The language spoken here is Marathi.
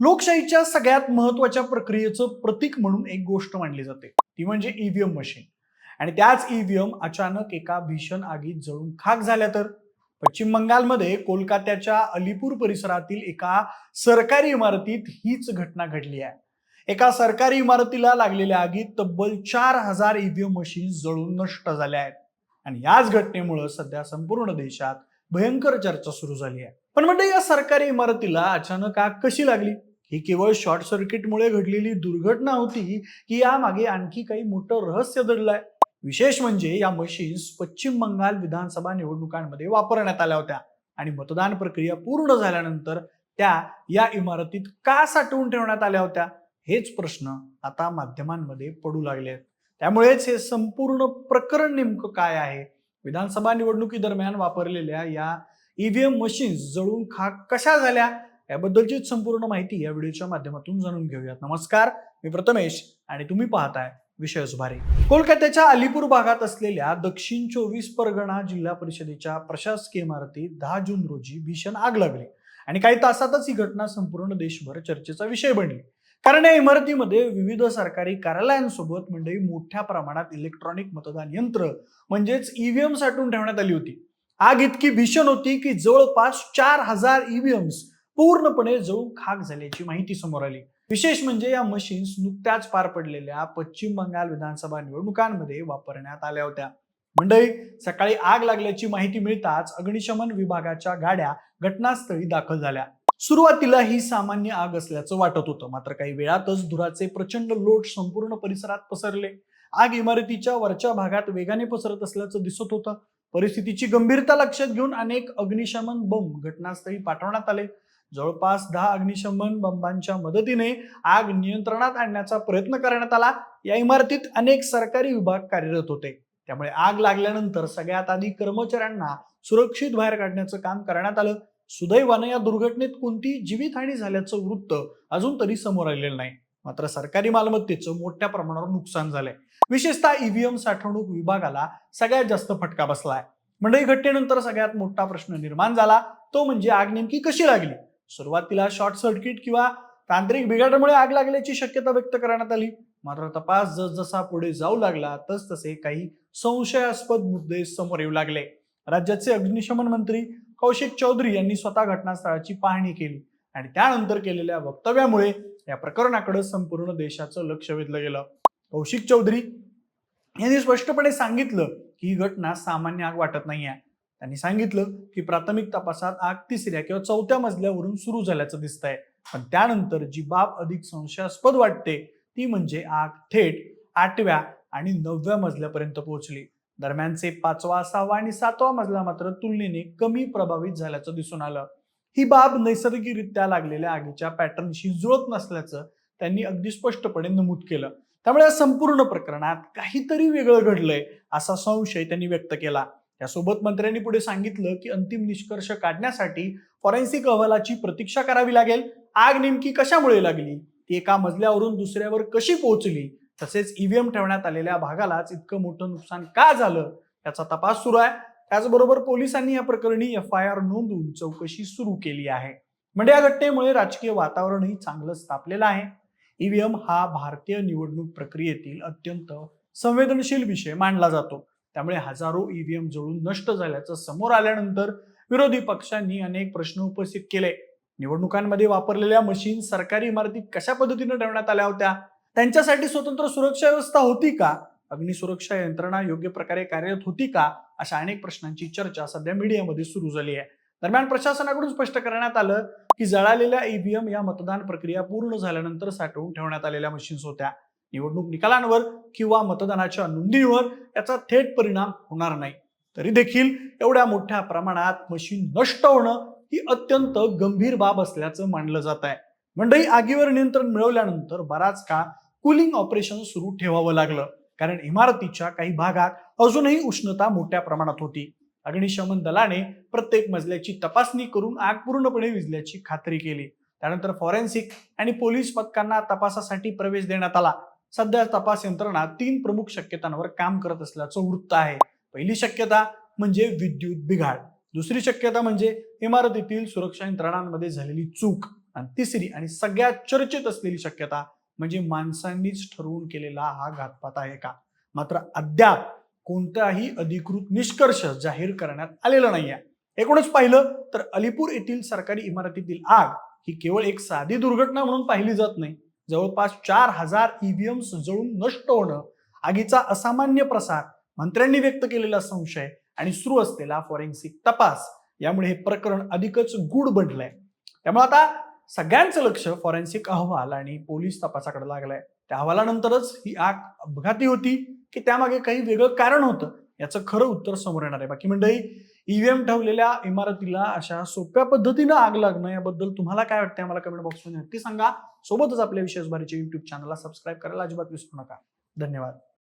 लोकशाहीच्या सगळ्यात महत्वाच्या प्रक्रियेचं प्रतीक म्हणून एक गोष्ट मानली जाते, ती म्हणजे ईव्हीएम मशीन. आणि त्याच ईव्हीएम अचानक एका भीषण आगीत जळून खाक झाल्या तर पश्चिम बंगालमध्ये कोलकात्याच्या अलीपूर परिसरातील एका सरकारी इमारतीत हीच घटना घडली आहे. एका सरकारी इमारतीला लागलेल्या आगीत तब्बल 4,000 ईव्हीएम मशीन जळून नष्ट झाल्या आहेत. आणि याच घटनेमुळे सध्या संपूर्ण देशात भयंकर चर्चा सुरू झाली आहे. पण म्हणजे या सरकारी इमारतीला अचानक आग कशी लागली? ही केवळ शॉर्ट सर्किटमुळे घडलेली दुर्घटना होती की यामागे आणखी काही मोठं रहस्य दडलंय? विशेष म्हणजे या मशीन्स पश्चिम बंगाल विधानसभा निवडणुकांमध्ये वापरण्यात आल्या होत्या आणि मतदान प्रक्रिया पूर्ण झाल्यानंतर त्या या इमारतीत का साठवून ठेवण्यात आल्या होत्या, हेच प्रश्न आता माध्यमांमध्ये पडू लागले आहेत. त्यामुळेच हे संपूर्ण प्रकरण नेमकं काय आहे, विधानसभा निवडणुकीदरम्यान वापरलेल्या या ईव्हीएम मशीन्स जळून खाक कशा झाल्या, याबद्दलची संपूर्ण माहिती या व्हिडिओच्या माध्यमातून जाणून घेऊयात. नमस्कार, मी प्रथमेश आणि तुम्ही पाहताय विषय सुभारे. कोलकात्याच्या अलीपूर भागात असलेल्या दक्षिण 24 परगणा जिल्हा परिषदेच्या प्रशासकीय इमारतीत 10 जून रोजी भीषण आग लागली आणि काही तासातच ही घटना संपूर्ण देशभर चर्चेचा विषय बनली. कारण या इमारतीमध्ये विविध सरकारी कार्यालयांसोबत मंडळी मोठ्या प्रमाणात इलेक्ट्रॉनिक मतदान यंत्र म्हणजेच ईव्हीएम साठवून ठेवण्यात आली होती. आग इतकी भीषण होती की जवळपास 4,000 ईव्हीएम्स पूर्णपणे जळून खाक झाल्याची माहिती समोर आली. विशेष म्हणजे या मशीन्स नुकत्याच पार पडलेल्या पश्चिम बंगाल विधानसभा निवडणुकांमध्ये वापरण्यात आल्या होत्या. मंडळी, सकाळी आग लागल्याची माहिती मिळताच अग्निशमन विभागाच्या गाड्या घटनास्थळी दाखल झाल्या. सुरुवातीला ही सामान्य आग असल्याचं वाटत होतं, मात्र काही वेळातच धुराचे प्रचंड लोट संपूर्ण परिसरात पसरले. आग इमारतीच्या वरच्या भागात वेगाने पसरत असल्याचं दिसत होतं. परिस्थितीची गंभीरता लक्षात घेऊन अनेक अग्निशमन बंब घटनास्थळी पाठवण्यात आले. जवळपास 10 अग्निशमन बंबांच्या मदतीने आग नियंत्रणात आणण्याचा प्रयत्न करण्यात आला. या इमारतीत अनेक सरकारी विभाग कार्यरत होते, त्यामुळे आग लागल्यानंतर सगळ्यात आधी कर्मचाऱ्यांना सुरक्षित बाहेर काढण्याचं काम करण्यात आलं. सुदैवाने या दुर्घटनेत कोणती जीवितहानी झाल्याचं वृत्त अजून तरी समोर आलेलं नाही, मात्र सरकारी मालमत्तेचं मोठ्या प्रमाणावर नुकसान झालंय. विशेषतः ईव्हीएम साठवणूक विभागाला सगळ्यात जास्त फटका बसलाय. म्हणजे घटनेनंतर सगळ्यात मोठा प्रश्न निर्माण झाला, तो म्हणजे आग नेमकी कशी लागली. सुरुवातीला शॉर्ट सर्किट किंवा तांत्रिक बिघाडामुळे आग लागल्याची शक्यता व्यक्त करण्यात आली, मात्र तपास जसजसा पुढे जाऊ लागला तसतसे काही संशयास्पद मुद्दे समोर येऊ लागले. राज्याचे अग्निशमन मंत्री कौशिक चौधरी यांनी स्वतः घटनास्थळाची पाहणी केली आणि त्यानंतर केलेल्या वक्तव्यामुळे या प्रकरणाकडे संपूर्ण देशाचं लक्ष वेधलं गेलं. कौशिक चौधरी यांनी स्पष्टपणे सांगितलं की ही घटना सामान्य आग वाटत नाहीये. त्यांनी सांगितलं की प्राथमिक तपासात आग 3ऱ्या किंवा 4थ्या मजल्यावरून सुरू झाल्याचं दिसतंय, पण त्यानंतर जी बाब अधिक संशयास्पद वाटते ती म्हणजे आग थेट 8व्या आणि 9व्या मजल्यापर्यंत पोहोचली. दरम्यानचे 5वा, 6वा आणि 7वा मजला मात्र तुलनेने कमी प्रभावित झाल्याचं दिसून आलं. ही बाब नैसर्गिकरित्या लागलेल्या आगीच्या पॅटर्नशी जुळत नसल्याचं त्यांनी अगदी स्पष्टपणे नमूद केलं. त्यामुळे या संपूर्ण प्रकरणात काहीतरी वेगळं घडलंय असा संशय त्यांनी व्यक्त केला. त्यासोबत मंत्र्यांनी पुढे सांगितलं की अंतिम निष्कर्ष काढण्यासाठी फॉरेन्सिक अहवालाची प्रतीक्षा करावी लागेल. आग नेमकी कशामुळे लागली, ती एका मजल्यावरून दुसऱ्यावर कशी पोहोचली, तसेच ईव्हीएम ठेवण्यात आलेल्या भागालाच इतकं मोठं नुकसान का झालं, याचा तपास सुरू आहे. त्याचबरोबर पोलिसांनी या प्रकरणी FIR नोंदवून चौकशी सुरू केली आहे. म्हणजे या घटनेमुळे राजकीय वातावरणही चांगलंच तापलेलं आहे. ईव्हीएम हा भारतीय निवडणूक प्रक्रियेतील अत्यंत संवेदनशील विषय मानला जातो. त्यामुळे हजारो ईव्हीएम जळून नष्ट झाल्याचं समोर आल्यानंतर विरोधी पक्षांनी अनेक प्रश्न उपस्थित केले. निवडणुकांमध्ये वापरलेल्या मशीन सरकारी इमारतीत कशा पद्धतीने ठेवण्यात आल्या होत्या, त्यांच्यासाठी स्वतंत्र सुरक्षा व्यवस्था होती का, अग्निसुरक्षा यंत्रणा योग्य प्रकारे कार्यरत होती का, अशा अनेक प्रश्नांची चर्चा सध्या मीडियामध्ये सुरू झाली आहे. दरम्यान प्रशासनाकडून स्पष्ट करण्यात आलं की जळालेल्या ईव्हीएम या मतदान प्रक्रिया पूर्ण झाल्यानंतर साठवून ठेवण्यात आलेल्या मशीन्स होत्या. निवडणूक निकालांवर किंवा मतदानाच्या नोंदीवर याचा थेट परिणाम होणार नाही. तरी देखील एवढ्या मोठ्या प्रमाणात मशीन नष्ट होणं ही अत्यंत गंभीर बाब असल्याचं मानलं जात आहे. मंडळी, आगीवर नियंत्रण मिळवल्यानंतर बराच काळ कूलिंग ऑपरेशन सुरू ठेवावं लागलं, कारण इमारतीच्या काही भागात अजूनही उष्णता मोठ्या प्रमाणात होती. अग्निशमन दलाने प्रत्येक मजल्याची तपासणी करून आग पूर्णपणे विझल्याची खात्री केली. त्यानंतर फॉरेन्सिक आणि पोलीस पथकांना तपासासाठी प्रवेश देण्यात आला. सध्या तपास यंत्रणा 3 प्रमुख शक्यतांवर काम करत असल्याचं वृत्त आहे. पहिली शक्यता म्हणजे विद्युत बिघाड, दुसरी शक्यता म्हणजे इमारतीतील सुरक्षा यंत्रणांमध्ये झालेली चूक आणि तिसरी आणि सगळ्यात चर्चेत असलेली शक्यता म्हणजे माणसांनीच ठरवून केलेला हा घातपात आहे का. मात्र अद्याप कोणताही अधिकृत निष्कर्ष जाहीर करण्यात आलेला नाहीये. एकूणच पाहिलं तर अलीपूर येथील सरकारी इमारतीतील आग ही केवळ एक साधी दुर्घटना म्हणून पाहिली जात नाही. जवळपास 4000 ईव्हीएम्स जळून नष्ट होणं, आगीचा असामान्य प्रसार, मंत्र्यांनी व्यक्त केलेला संशय आणि सुरू असलेला फॉरेन्सिक तपास यामुळे हे प्रकरण अधिकच गूढ बनलंय. त्यामुळे आता सगळ्यांचं लक्ष फॉरेन्सिक अहवाल आणि पोलीस तपासाकडे लागलंय. त्या अहवालानंतरच ही आग अपघाती होती की त्यामागे काही वेगळं कारण होतं याचं खरं उत्तर समोर येणार आहे. बाकी मंडळी, ईव्हीएम ठेवलेल्या इमारतीला अशा सोप्या पद्धतीनं आग लागणं याबद्दल तुम्हाला काय वाटतंय मला कमेंट बॉक्समध्ये नक्की सांगा. सोबतच आपल्या विशेष बारीच्या युट्यूब चॅनलला सबस्क्राईब करायला अजिबात विसरू नका. धन्यवाद.